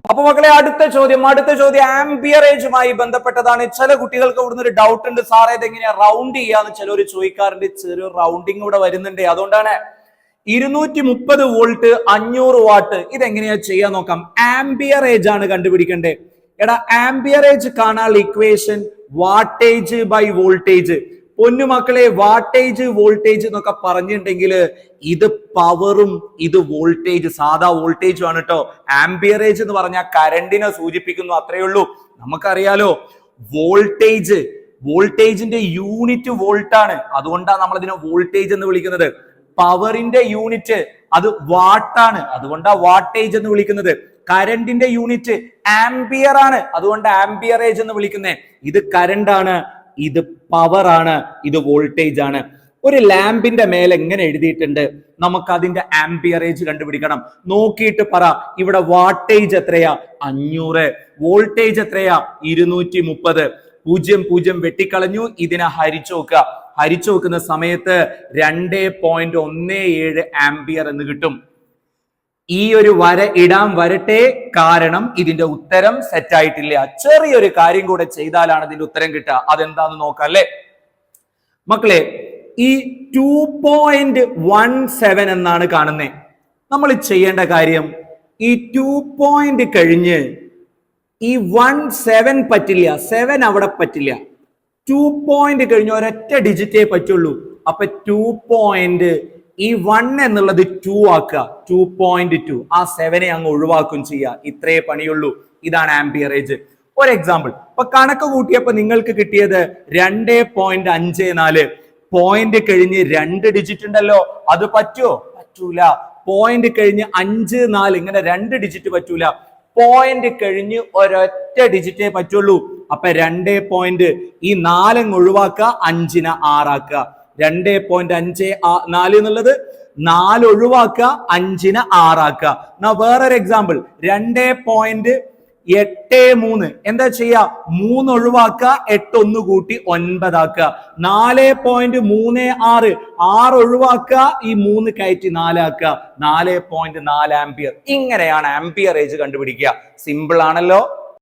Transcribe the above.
അപ്പൊ മക്കളെ അടുത്ത ചോദ്യം ആംബിയറേജുമായി ബന്ധപ്പെട്ടതാണ്. ചില കുട്ടികൾക്ക് ഇവിടുന്ന് ഒരു ഡൗട്ട് ഉണ്ട്, സാറേ ഇതെങ്ങനെയാ റൗണ്ട് ചെയ്യാന്ന് ചിലർ ചോദിക്കാറുണ്ട്. ചെറിയ റൗണ്ടിങ് ഇവിടെ വരുന്നുണ്ട്. അതുകൊണ്ടാണ് 230 വോൾട്ട് 500 വാട്ട് ഇതെങ്ങനെയാ ചെയ്യാൻ നോക്കാം. ആംബിയറേജ് ആണ് കണ്ടുപിടിക്കേണ്ടത്. എടാ ആംബിയറേജ് കാണാനുള്ള ഇക്വേഷൻ വാട്ടേജ് ബൈ വോൾട്ടേജ്. പൊന്നുമക്കളെ വാട്ടേജ് വോൾട്ടേജ് എന്നൊക്കെ പറഞ്ഞിട്ടുണ്ടെങ്കിൽ ഇത് പവറും ഇത് വോൾട്ടേജ് സാധാ വോൾട്ടേജും ആണ് കേട്ടോ. ആംബിയറേജ് എന്ന് പറഞ്ഞാൽ കറണ്ടിനെ സൂചിപ്പിക്കുന്നു, അത്രയേ ഉള്ളൂ. നമുക്കറിയാലോ വോൾട്ടേജിന്റെ യൂണിറ്റ് വോൾട്ട് ആണ്, അതുകൊണ്ടാണ് നമ്മൾ ഇതിനെ വോൾട്ടേജ് എന്ന് വിളിക്കുന്നത്. പവറിന്റെ യൂണിറ്റ് അത് വാട്ടാണ്, അതുകൊണ്ടാണ് വാട്ടേജ് എന്ന് വിളിക്കുന്നത്. കരണ്ടിന്റെ യൂണിറ്റ് ആംബിയർ ആണ്, അതുകൊണ്ട് ആംബിയറേജ് എന്ന് വിളിക്കുന്നത്. ഇത് കരണ്ട് ആണ്, ഇത് പവർ ആണ്, ഇത് വോൾട്ടേജ് ആണ്. ഒരു ലാമ്പിന്റെ മേലെ എങ്ങനെ എഴുതിയിട്ടുണ്ട്, നമുക്ക് അതിന്റെ ആംബിയറേജ് കണ്ടുപിടിക്കണം. നോക്കിയിട്ട് പറ, ഇവിടെ വാട്ടേജ് എത്രയാ? 500. വോൾട്ടേജ് എത്രയാ? 230. 0 വെട്ടിക്കളഞ്ഞു, ഇതിനെ ഹരിച്ചു നോക്കുക. ഹരിച്ചു നോക്കുന്ന സമയത്ത് 2.17 ആംബിയർ എന്ന് കിട്ടും. ഈ ഒരു വര ഇടാൻ വരട്ടെ, കാരണം ഇതിന്റെ ഉത്തരം സെറ്റ് ആയിട്ടില്ല. ചെറിയൊരു കാര്യം കൂടെ ചെയ്താലാണ് ഇതിന്റെ ഉത്തരം കിട്ടുക. അതെന്താന്ന് നോക്കാം അല്ലെ മക്കളെ. ഈ 2.17 എന്നാണ് കാണുന്നത്. നമ്മൾ ചെയ്യേണ്ട കാര്യം, ഈ 2 കഴിഞ്ഞ് ഈ 17 പറ്റില്ല, 7 അവിടെ പറ്റില്ല. 2 കഴിഞ്ഞ് ഒരൊറ്റ ഡിജിറ്റേ പറ്റുള്ളൂ. അപ്പൊ 2 ഈ 1 എന്നുള്ളത് 2 ആക്കുക, 2.2. ആ 7 അങ്ങ് ഒഴിവാക്കും ചെയ്യുക. ഇത്രേ പണിയുള്ളൂ. ഇതാണ് ആംബിയറേജ്. ഒരു എക്സാമ്പിൾ, ഇപ്പൊ കണക്ക് കൂട്ടിയപ്പോ നിങ്ങൾക്ക് കിട്ടിയത് 2.54. പോയിന്റ് കഴിഞ്ഞ് 2 ഡിജിറ്റ് ഉണ്ടല്ലോ, അത് പറ്റുമോ? പറ്റൂല. പോയിന്റ് കഴിഞ്ഞ് 5, 4 ഇങ്ങനെ 2 ഡിജിറ്റ് പറ്റൂല. പോയിന്റ് കഴിഞ്ഞ് ഒരൊറ്റ ഡിജിറ്റേ പറ്റുള്ളൂ. അപ്പൊ 2 ഈ 4 ഒഴിവാക്കുക, 5നെ 6 ആക്കുക. 2.54 എന്നുള്ളത് 4 ഒഴിവാക്കുക, 5നെ 6 ആക്കുക. വേറൊരു എക്സാമ്പിൾ, 2.83. എന്താ ചെയ്യാ? 3 ഒഴിവാക്കുക, 8 ഒന്ന് കൂട്ടി 9 ആക്കുക. 4.36. 6 ഒഴിവാക്കുക, ഈ 3 കയറ്റി 4 ആക്കുക. 4.4 ആംബിയർ. ഇങ്ങനെയാണ് ആംബിയറേജ് കണ്ടുപിടിക്കുക. സിമ്പിൾ ആണല്ലോ.